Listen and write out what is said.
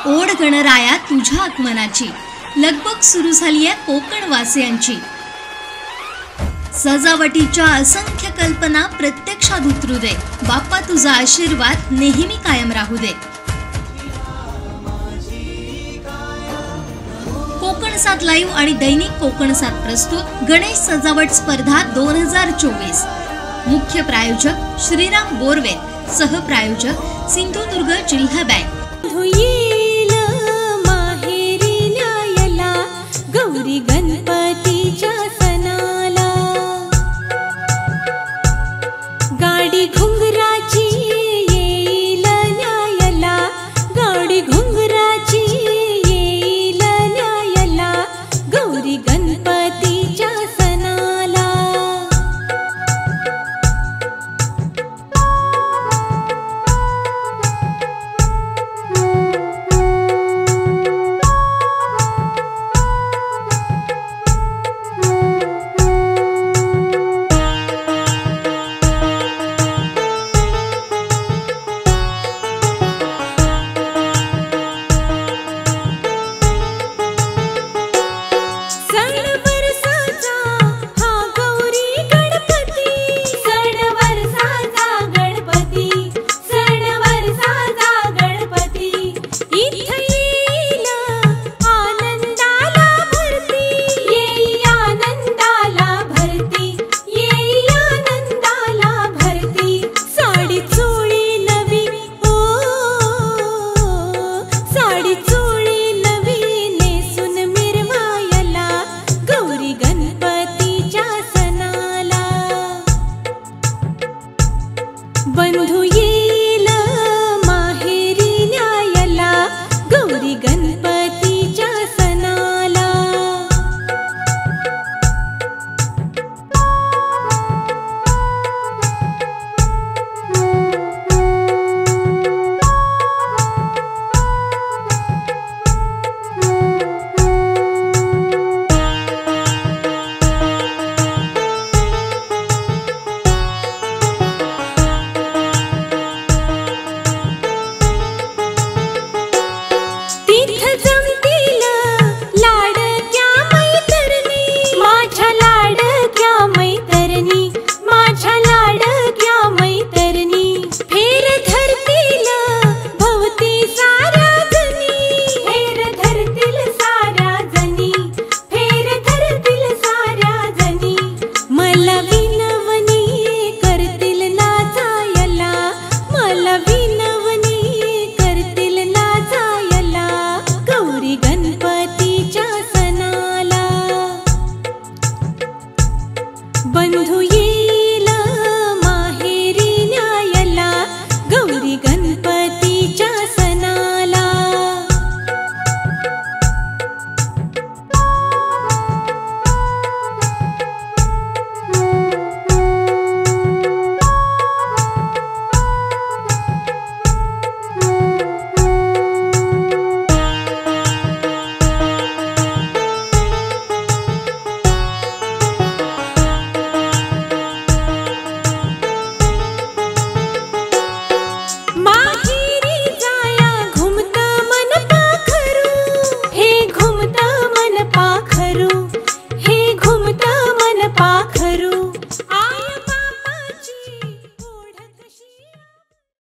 ओढ गणराया तुझ्या आगमनाची लगबग सुरू झाली आहे कोकणवासियांची। सजावटीच्या असंख्य कल्पना प्रत्यक्षात उतरू दे, बाप्पा तुझा आशीर्वाद नेहमी कायम राहू दे। कोकण 7 लाईव्ह आणि दैनिक कोकण 7 प्रस्तुत गणेश सजावट स्पर्धा 2024। मुख्य प्रायोजक श्रीराम बोरवे, सहप्रायोजक सिंधुदुर्ग जिल्हा बँक। गौरी गणपतीच्या सणाला गाडी घुंगराची येईल न्यायला, गाडी घुंगराची येईल न्यायला, गौरी गणपतीच्या सणाला। बंधू ये